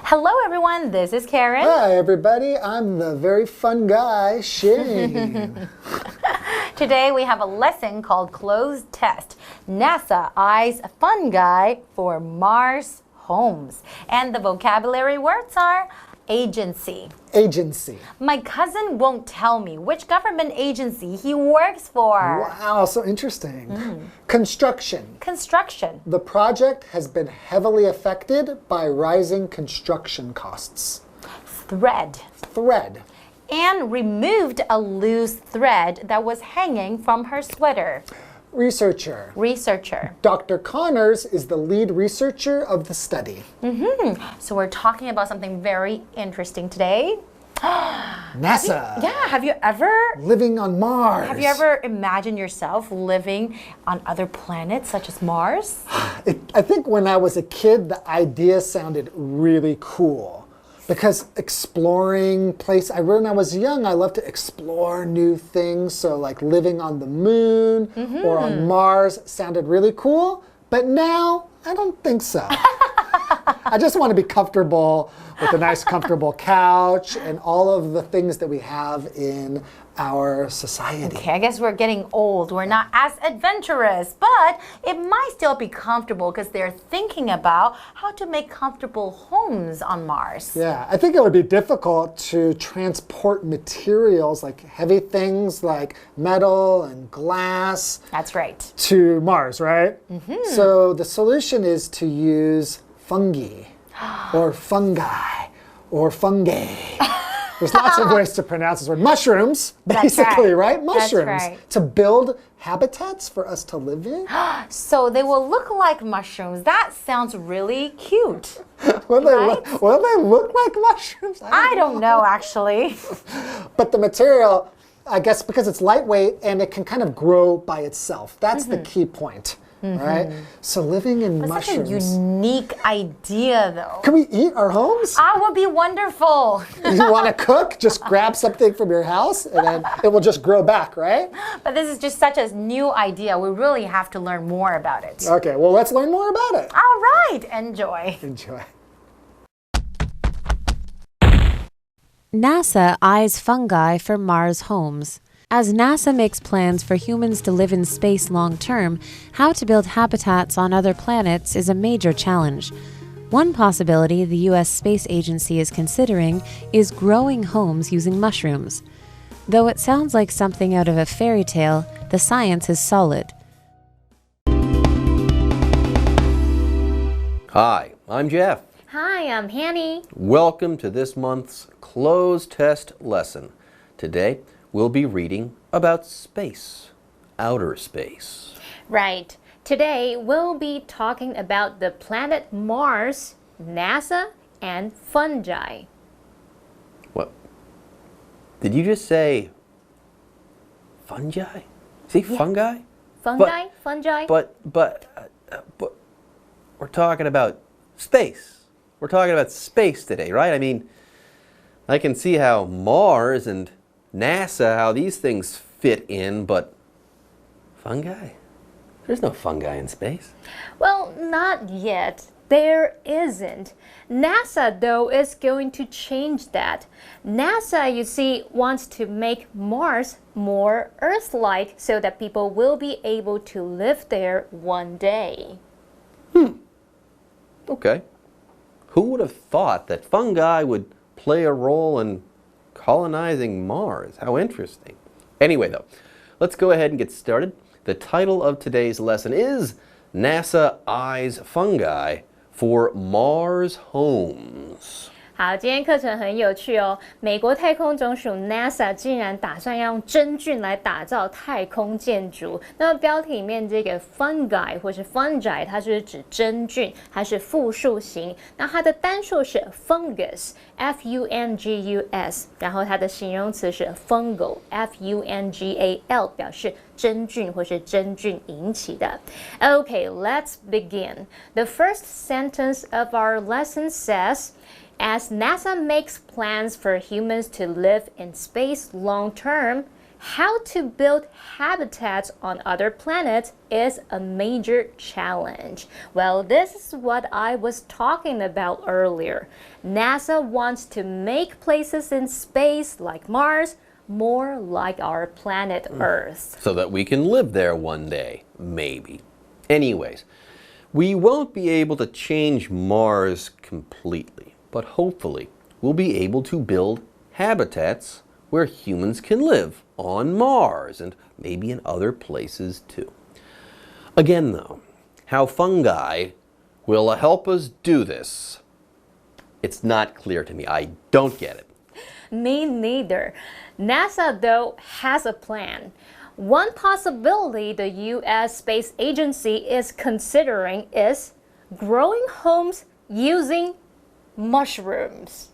Hello everyone, this is Karen. Hi everybody, I'm the very fun guy, Shane. Today we have a lesson called Closed Test. NASA eyes fungi for Mars homes. And the vocabulary words are agency. Agency. My cousin won't tell me which government agency he works for. Wow, so interesting. Construction. Construction. The project has been heavily affected by rising construction costs. Thread. Thread. Anne removed a loose thread that was hanging from her sweater. Researcher. Researcher. Dr. Connors is the lead researcher of the study. So we're talking about something very interesting today. NASA. Have you ever Living on Mars. Have you ever imagined yourself living on other planets such as Mars? I think when I was a kid, the idea sounded really cool. Because exploring when I was young, I loved to explore new things. So like living on the moon or on Mars sounded really cool. But now, I don't think so. I just want to be comfortable with a nice comfortable couch and all of the things that we have in our society. Okay, I guess we're getting old. We're not as adventurous, but it might still be comfortable because they're thinking about how to make comfortable homes on Mars. Yeah, I think it would be difficult to transport materials like heavy things like metal and glass. That's right. To Mars, right? So the solution is to use fungi or fungi or fungi. There's lots of ways to pronounce this word. Mushrooms, basically, right? Mushrooms to build habitats for us to live in. So they will look like mushrooms. That sounds really cute. Will they look like mushrooms? I don't know, actually. But the material, I guess because it's lightweight and it can kind of grow by itself. That's the key point. Right? So living in mushrooms. That's such a unique idea, though. Can we eat our homes? That would be wonderful. You want to cook? Just grab something from your house and then it will just grow back, right? But this is just such a new idea. We really have to learn more about it. Okay, well, let's learn more about it. All right, enjoy. Enjoy. NASA eyes fungi for Mars homes. As NASA makes plans for humans to live in space long term, how to build habitats on other planets is a major challenge. One possibility the U.S. Space Agency is considering is growing homes using mushrooms. Though it sounds like something out of a fairy tale, the science is solid. Hi, I'm Jeff. Hi, I'm Hanny. Welcome to this month's closed test lesson. Today, we'll be reading about space, outer space. Right. Today, we'll be talking about the planet Mars, NASA, and fungi. What? Did you just say fungi? See, fungi? Fungi? Fungi? But we're talking about space. We're talking about space today, right? I mean, I can see how Mars and NASA, how these things fit in, but fungi? There's no fungi in space. Well, not yet. There isn't. NASA, though, is going to change that. NASA, you see, wants to make Mars more Earth-like so that people will be able to live there one day. Okay. Who would have thought that fungi would play a role in colonizing Mars? How interesting. Anyway, though, let's go ahead and get started. The title of today's lesson is NASA Eyes Fungi for Mars Homes. 好，今天课程很有趣哦。美国太空总署 NASA 竟然打算要用真菌来打造太空建筑。那么标题里面这个 fungi 或是 fungi， 它是指真菌，它是复数形。那它的单数是 fungus，F-U-N-G-U-S， 然后它的形容词是 fungal，F-U-N-G-A-L， 表示真菌或是真菌引起的。Okay, let's begin. The first sentence of our lesson says, As NASA makes plans for humans to live in space long term, how to build habitats on other planets is a major challenge. Well, this is what I was talking about earlier. NASA wants to make places in space like Mars more like our planet Earth. So that we can live there one day, maybe. Anyways, we won't be able to change Mars completely, but hopefully we'll be able to build habitats where humans can live on Mars and maybe in other places too. Again though, how fungi will help us do this, it's not clear to me. I don't get it. Me neither. NASA, though, has a plan. One possibility the U.S. Space Agency is considering is growing homes using mushrooms.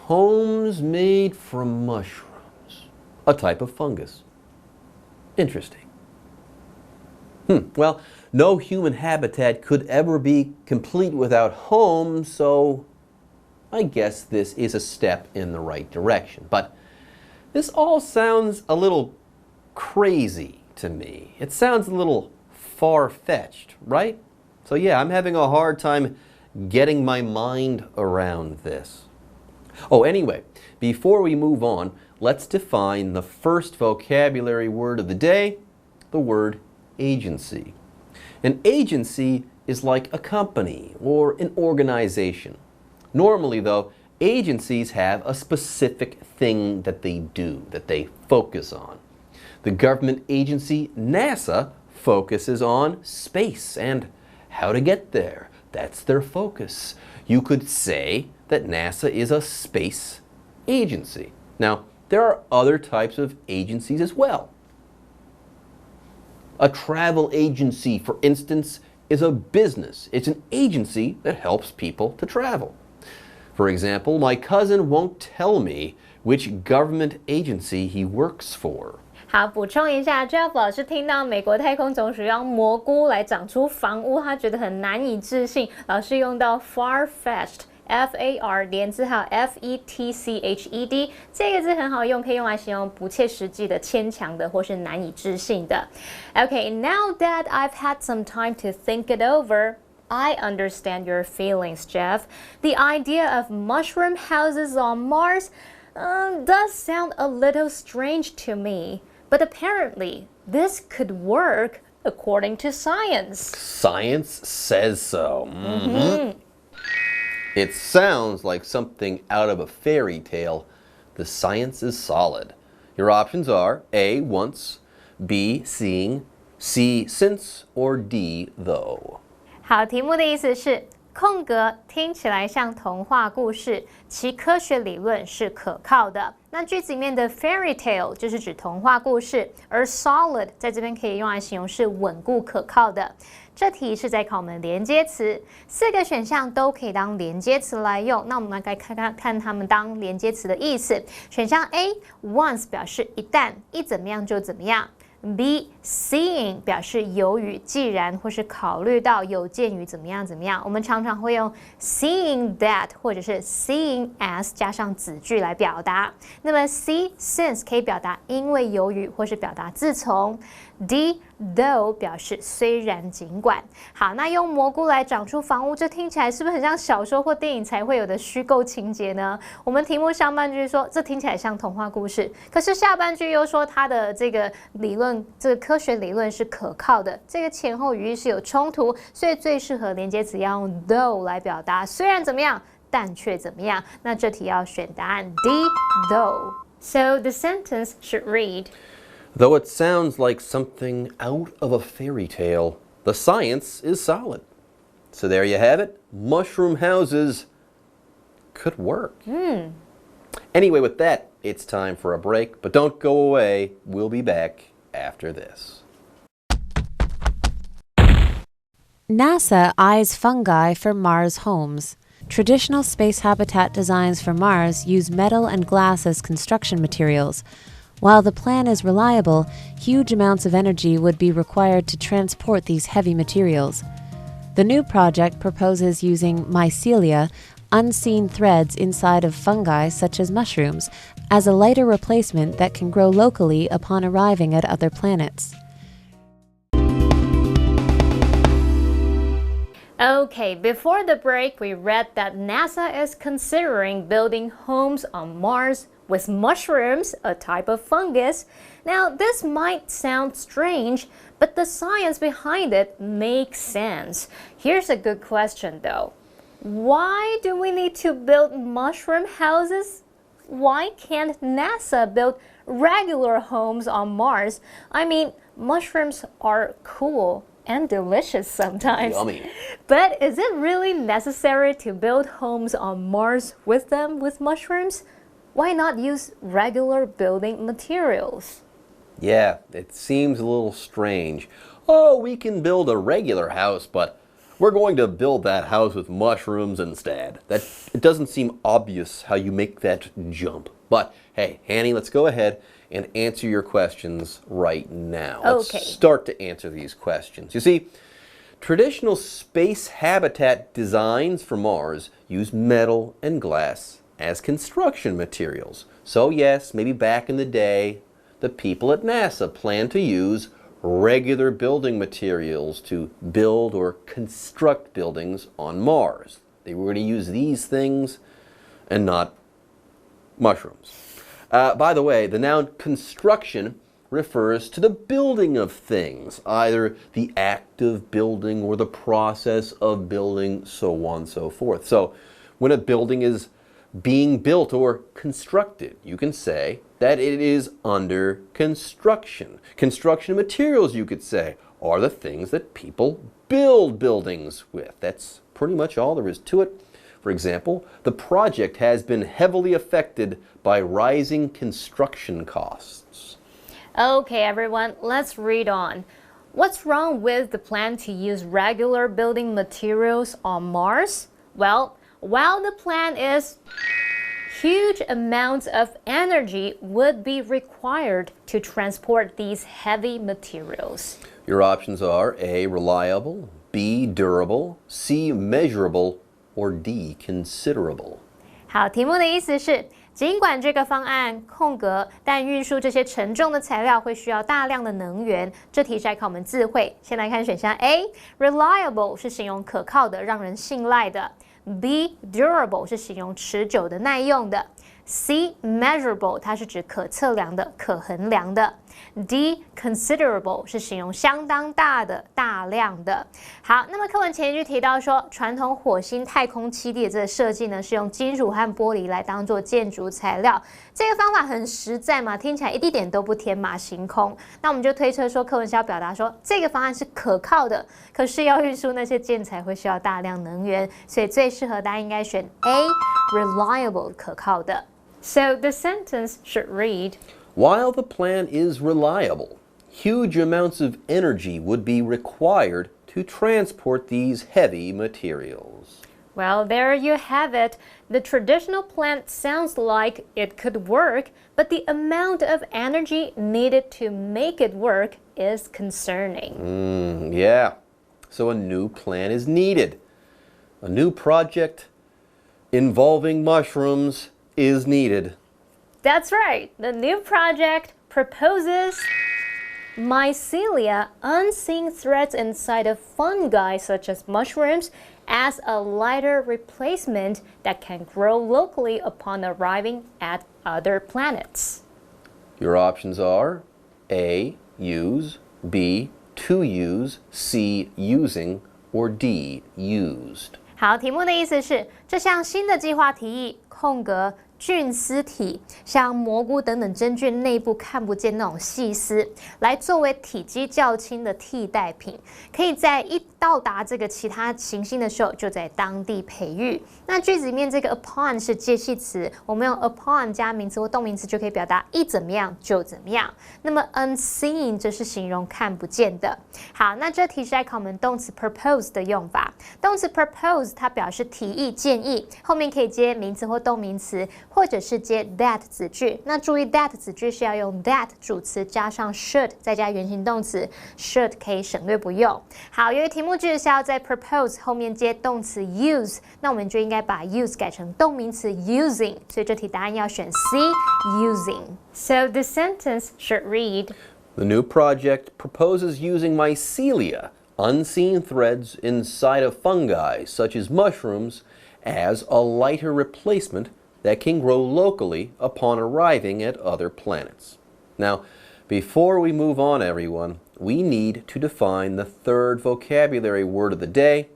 Homes made from mushrooms. A type of fungus. Interesting. Well, no human habitat could ever be complete without homes, so I guess this is a step in the right direction. But this all sounds a little crazy to me. It sounds a little far-fetched, right? So yeah, I'm having a hard time getting my mind around this. Oh, anyway, before we move on, let's define the first vocabulary word of the day, the word agency. An agency is like a company or an organization. Normally, though, agencies have a specific thing that they do, that they focus on. The government agency NASA focuses on space and how to get there. That's their focus. You could say that NASA is a space agency. Now, there are other types of agencies as well. A travel agency, for instance, is a business. It's an agency that helps people to travel. For example, my cousin won't tell me which government agency he works for. 好，补充一下 ，Jeff 老师听到美国太空总署用蘑菇来长出房屋，他觉得很难以置信。老师用到 far-fetched。FAR 连字号 FETCHED 这个字很好用，可以用来形容不切实际的、牵强的或是难以置信的。Okay, now that I've had some time to think it over, I understand your feelings, Jeff. The idea of mushroom houses on Mars does sound a little strange to me, but apparently this could work according to science. Science says so. It sounds like something out of a fairy tale. The science is solid. Your options are A, once, B, seeing, C, since, or D, though. 好，题目的意思是空格听起来像童话故事，其科学理论是可靠的。那句子里面的 fairy tale 就是指童话故事，而 solid 在这边可以用来形容是稳固可靠的。这题是在考我们连接词，4个选项都可以当连接词来用。那我们来看它们当连接词的意思。选项 A once 表示一旦，一怎么样就怎么样。B seeing 表示由于既然或是考虑到有鉴于怎么样怎么样，我们常常会用 seeing that 或者是 seeing as 加上子句来表达。那么 C since 可以表达因为由于或是表达自从。D though 表示虽然尽管。好，那用蘑菇来长出房屋，这听起来是不是很像小说或电影才会有的虚构情节呢？我们题目上半句说这听起来像童话故事，可是下半句又说它的这个理论，这个科学理论是可靠的，这个前后语义是有冲突，所以最适合连接词要用 though 来表达，虽然怎么样，但却怎么样。那这题要选答案 D though. So the sentence should read. Though it sounds like something out of a fairy tale, the science is solid. So there you have it. Mushroom houses could work. Anyway, with that, it's time for a break. But don't go away. We'll be back after this. NASA eyes fungi for Mars homes. Traditional space habitat designs for Mars use metal and glass as construction materials. While the plan is reliable, huge amounts of energy would be required to transport these heavy materials. The new project proposes using mycelia, unseen threads inside of fungi such as mushrooms, as a lighter replacement that can grow locally upon arriving at other planets. Okay, before the break, we read that NASA is considering building homes on Mars with mushrooms, a type of fungus. Now, this might sound strange, but the science behind it makes sense. Here's a good question though. Why do we need to build mushroom houses? Why can't NASA build regular homes on Mars? I mean, mushrooms are cool and delicious sometimes. Yummy. But is it really necessary to build homes on Mars with mushrooms? Why not use regular building materials? Yeah, it seems a little strange. Oh, we can build a regular house, but we're going to build that house with mushrooms instead. It doesn't seem obvious how you make that jump. But hey, Hanny, let's go ahead and answer your questions right now. Okay. Let's start to answer these questions. You see, traditional space habitat designs for Mars use metal and glass as construction materials. So yes, maybe back in the day, the people at NASA planned to use regular building materials to build or construct buildings on Mars. They were going to use these things and not mushrooms. By the way, the noun construction refers to the building of things, either the act of building or the process of building, so on and so forth. So when a building is being built or constructed, you can say that it is under construction. Construction materials, you could say, are the things that people build buildings with. That's pretty much all there is to it. For example, the project has been heavily affected by rising construction costs. Okay, everyone, let's read on. What's wrong with the plan to use regular building materials on Mars? Well, while the plan is huge amounts of energy would be required to transport these heavy materials. Your options are A, reliable, B, durable, C, measurable, or D, considerable. 好，题目的意思是，尽管这个方案空格，但运输这些沉重的材料会需要大量的能源。这题是来考我们智慧。先来看选项 A，reliable 是形容可靠的、让人信赖的。B, durable 是形容持久的、耐用的。C, measurable 它是指可测量的、可衡量的。D, considerable 是形容相当大的、大量的。好，那么课文前一句提到说，传统火星太空基地的这个设计呢，是用金属和玻璃来当做建筑材料。这个方法很实在嘛，听起来一点都不天马行空。那我们就推测说，课文是要表达说，这个方案是可靠的，可是要运输那些建材会需要大量能源，所以最适合答案应该选 A, reliable 可靠的。So the sentence should read, While the plan is reliable, huge amounts of energy would be required to transport these heavy materials. well, there you have it. The traditional plan sounds like it could work, but the amount of energy needed to make it work is concerning. Yeah, so a new plan is needed. A new project involving mushrooms is needed. That's right. The new project proposes mycelia, unseen threads inside of fungi such as mushrooms, as a lighter replacement that can grow locally upon arriving at other planets. Your options are A, use, B, to use, C, using, or D, used. 好，题目的意思是，这项新的计划提议空格菌丝体，像蘑菇等等真菌内部看不见那种细丝，来作为体积较轻的替代品，可以在一到达这个其他行星的时候，就在当地培育。那句子里面这个 upon 是介系词，我们用 upon 加名词或动名词就可以表达一怎么样就怎么样。那么 unseen 则是形容看不见的。好，那这题是来考我们动词 propose 的用法。动词 propose 它表示提议、建议，后面可以接名词或动名词。或者是接 that 子句。那注意 that 子句是要用 that 主词加上 should 再加原形动词 should 可以省略不用。好，由于题目句是要在 propose 后面接动词 use， 那我们就应该把 use 改成动名词 using， 所以这题答案要选 C using。 So the sentence should read The new project proposes using mycelia, unseen threads inside of fungi such as mushrooms, as a lighter replacement that can grow locally upon arriving at other planets. Now, before we move on, everyone, we need to define the third vocabulary word of the day,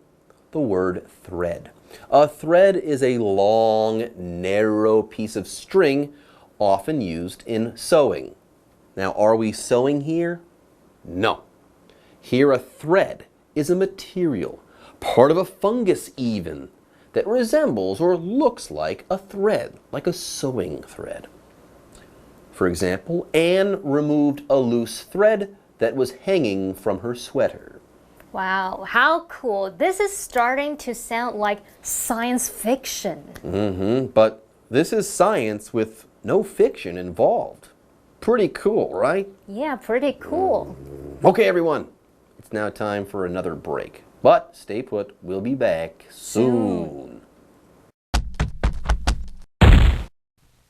the word thread. A thread is a long, narrow piece of string often used in sewing. Now, are we sewing here? No. Here, a thread is a material, part of a fungus even, that resembles or looks like a thread, like a sewing thread. For example, Anne removed a loose thread that was hanging from her sweater. Wow, how cool. This is starting to sound like science fiction. But this is science with no fiction involved. Pretty cool, right? Yeah, pretty cool. Okay, everyone. It's now time for another break. But stay put, we'll be back soon.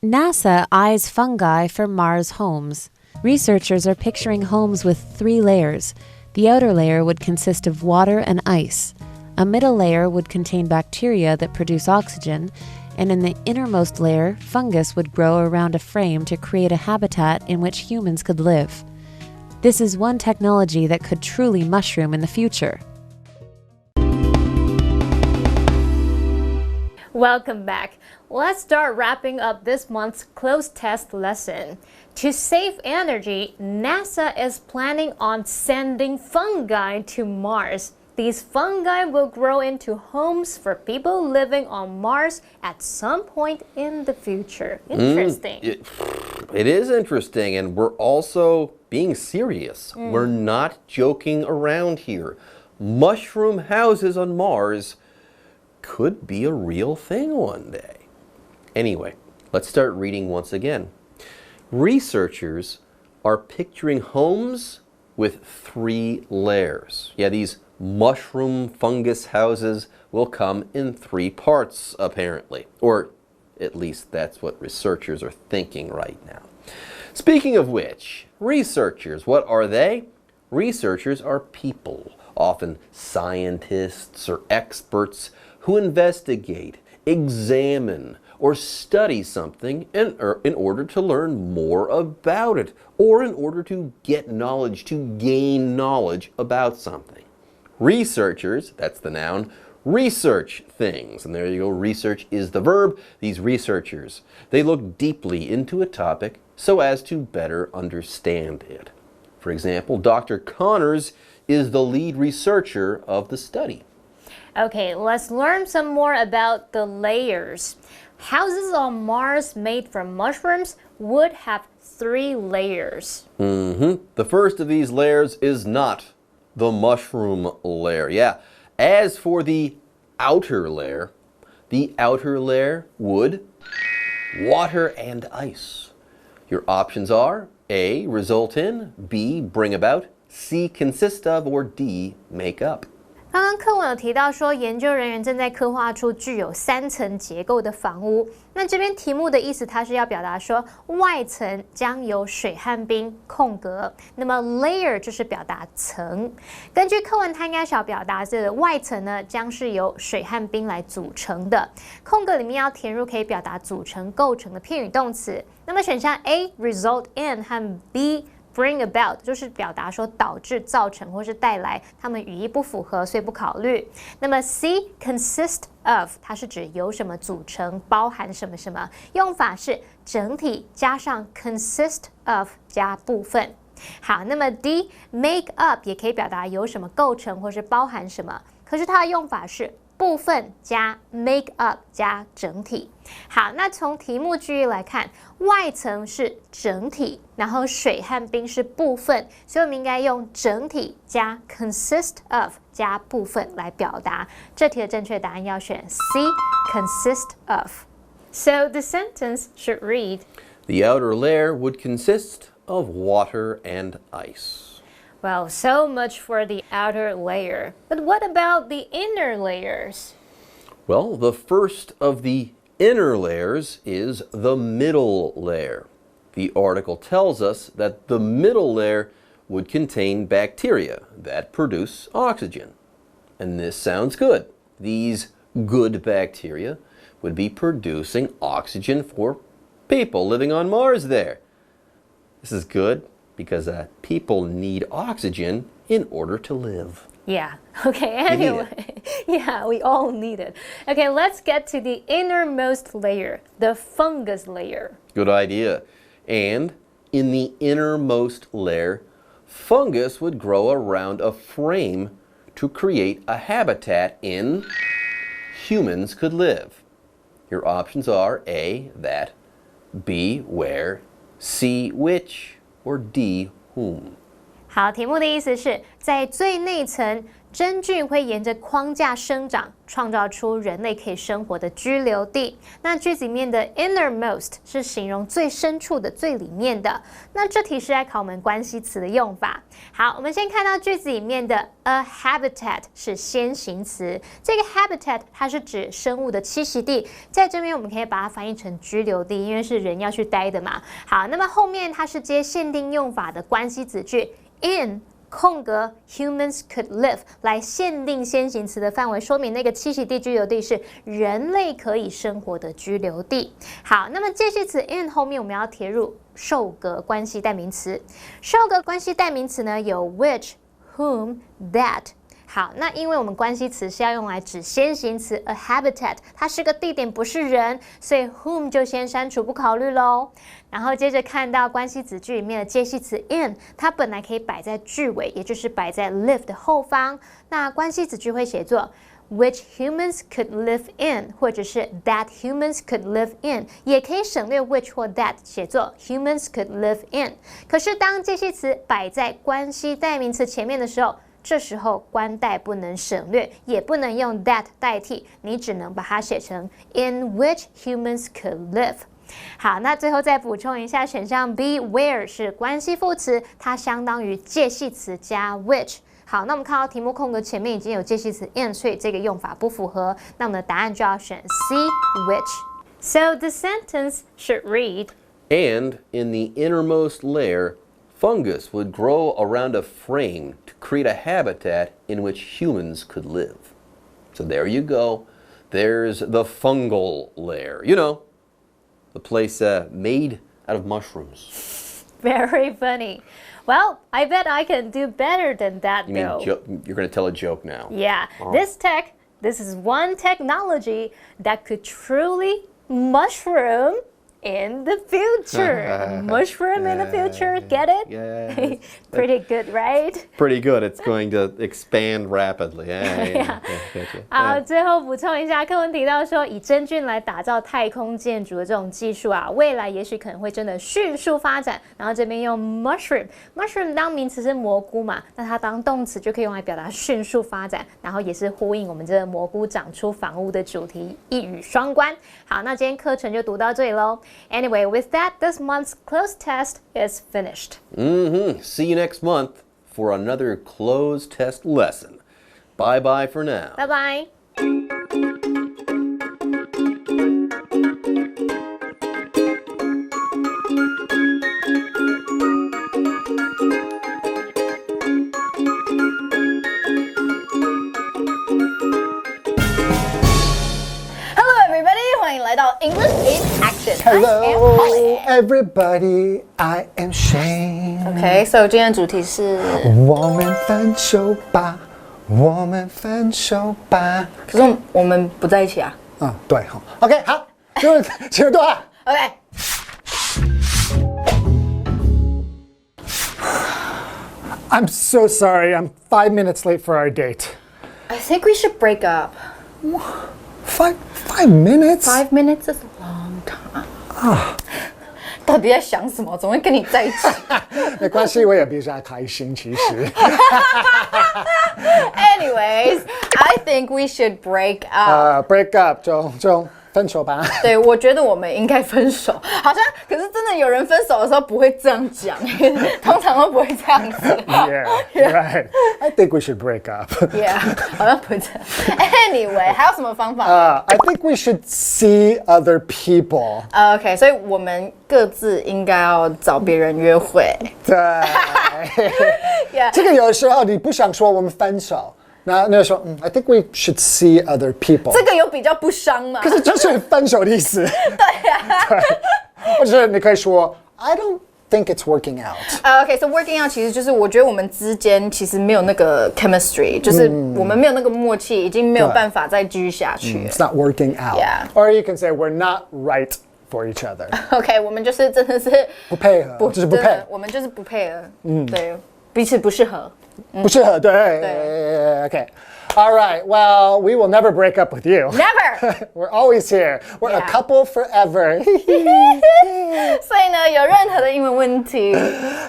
NASA eyes fungi for Mars homes. Researchers are picturing homes with 3 layers. The outer layer would consist of water and ice. A middle layer would contain bacteria that produce oxygen, and in the innermost layer, fungus would grow around a frame to create a habitat in which humans could live. This is one technology that could truly mushroom in the future. Welcome back. Let's start wrapping up this month's closed test lesson. To save energy, NASA is planning on sending fungi to Mars. These fungi will grow into homes for people living on Mars at some point in the future. Interesting. It is interesting, and we're also being serious. We're not joking around here. Mushroom houses on Mars could be a real thing one day. Anyway, let's start reading once again. Researchers are picturing homes with 3 layers. Yeah, these mushroom fungus houses will come in 3 parts, apparently. Or at least that's what researchers are thinking right now. Speaking of which, researchers, what are they? Researchers are people, often scientists or experts, who investigate, examine, or study something in order to learn more about it, or in order to get knowledge, to gain knowledge about something. Researchers, that's the noun, research things. And there you go, research is the verb. These researchers, they look deeply into a topic so as to better understand it. For example, Dr. Connors is the lead researcher of the study. Okay, let's learn some more about the layers. Houses on Mars made from mushrooms would have 3 layers. The first of these layers is not the mushroom layer. Yeah. As for the outer layer would water and ice. Your options are A, result in, B, bring about, C, consist of, or D, make up. 刚刚课文有提到说，研究人员正在刻画出具有3层结构的房屋。那这边题目的意思，它是要表达说，外层将由水和冰空格。那么 layer 就是表达层。根据课文，它应该是要表达这个外层呢，将是由水和冰来组成的。空格里面要填入可以表达组成、构成的片语动词。那么选项 A result in 和 B bring about 就是表达说导致、造成或是带来，它们语义不符合，所以不考虑。那么 C consist of 它是指由什么组成，包含什么什么，用法是整体加上 consist of 加部分。好，那么 D make up 也可以表达由什么构成或是包含什么，可是它的用法是部分加 make up 加整体。好，那从题目句意来看，外层是整体，然后水和冰是部分，所以我们应该用整体加 consist of 加部分来表达。这题的正确答案要选 C consist of。So the sentence should read, The outer layer would consist of water and ice. well, so much for the outer layer. But what about the inner layers? Well, the first of the inner layers is the middle layer. The article tells us that the middle layer would contain bacteria that produce oxygen. And this sounds good. These good bacteria would be producing oxygen for people living on Mars there. This is good because people need oxygen in order to live. Yeah, okay, anyway. Yeah, we all need it. Okay, let's get to the innermost layer, the fungus layer. Good idea. And in the innermost layer, fungus would grow around a frame to create a habitat in humans could live. Your options are A, that, B, where, C, which, or D, whom. 好，题目的意思是在最内层，真菌会沿着框架生长，创造出人类可以生活的居留地。那句子里面的 innermost 是形容最深处的、最里面的。那这题是在考我们关系词的用法。好，我们先看到句子里面的 a habitat 是先行词，这个 habitat 它是指生物的栖息地，在这边我们可以把它翻译成居留地，因为是人要去待的嘛。好，那么后面它是接限定用法的关系子句 in。空格 humans could live 来限定先行词的范围，说明那个栖息地、居留地是人类可以生活的居留地。好，那么介系词 in 后面我们要贴入受格关系代名词。受格关系代名词呢有 which、whom、that。好，那因为我们关系词是要用来指先行词 a habitat， 它是个地点，不是人，所以 whom 就先删除不考虑咯。然后接着看到关系子句里面的介系词 in， 它本来可以摆在句尾，也就是摆在 live 的后方。那关系子句会写作 which humans could live in， 或者是 that humans could live in， 也可以省略 which 或 that， 写作 humans could live in。可是当介系词摆在关系代名词前面的时候，这时候关代不能省略，也不能用 that 代替，你只能把它写成 in which humans could live。好，那最后再补充一下，选项 B where 是关系副词，它相当于介系词加 which。好，那我们看到题目空格前面已经有介系词 in， 所以这个用法不符合，那我们的答案就要选 C which。So the sentence should read, And in the innermost layer, fungus would grow around a frame to create a habitat in which humans could live. So there you go. There's the fungal layer. You know, the place made out of mushrooms. very funny. Well, I bet I can do better than that You mean though. you're going to tell a joke now? Yeah, this is one technology that could truly mushroom in the future. Mushroom in the future, get it? Yeah. Pretty good, right? Pretty good. It's going to expand rapidly. Yeah. 好，最后补充一下，课文提到说，以真菌来打造太空建筑的这种技术啊，未来也许可能会真的迅速发展。然后这边用 mushroom 当名词是蘑菇嘛，那它当动词就可以用来表达迅速发展，然后也是呼应我们这个蘑菇长出房屋的主题，一语双关。好，那今天课程就读到这里喽。Anyway, with that, this month's closed test is finished. See you next month for another closed test lesson. Bye-bye for now. Bye-bye. Hello, everybody. 欢迎来到 English in Action. Hello, everybody. I am Shane. Okay, so 今天的主题是，我们分手吧，我们分手吧。可是我们不在一起啊。嗯，对，好。OK， 好，就是请入对话。Okay. I'm so sorry. I'm 5 minutes late for our date. I think we should break up. Five minutes? 5 minutes is a long time. 到底在想什么？怎么会跟你在一起？没关系，我也比较开心，其实。Anyways, I think we should break up. Break up，中。分手吧。对，我觉得我们应该分手。好像，可是真的有人分手的时候不会这样讲，通常都不会这样子。Yeah, right. I think we should break up. Yeah， 好像不会这样。Anyway， 还有什么方法I think we should see other people. OK， 所以我们各自应该要找别人约会。对， Yeah， 这个有的时候你不想说我们分手，那说I think we should see other people. 这个有比较不伤吗？可是就是分手的意思。对呀。对，或者是你可以说 I don't think it's working out. OK，so working out 其实就是我觉得我们之间其实没有那个 chemistry，就是我们没有那个默契，已经没有办法再继续下去。It's not working out. Yeah. Or you can say we're not right for each other. OK， 我们就是真的是不配合，就是不配真的，我们就是不配合。对，彼此不适合。不适合，对。Okay. All right. Well, we will never break up with you. Never. We're always here. We're a Yeah. couple forever. 所以呢，有任何的英文问题，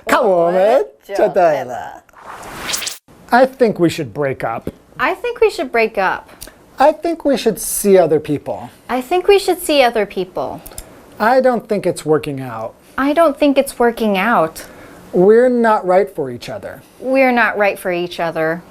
看我们就对了。了。 I think we should break up. I think we should break up. I think we should see other people. I think we should see other people. I don't think it's working out. I don't think it's working out. We're not right for each other. We're not right for each other.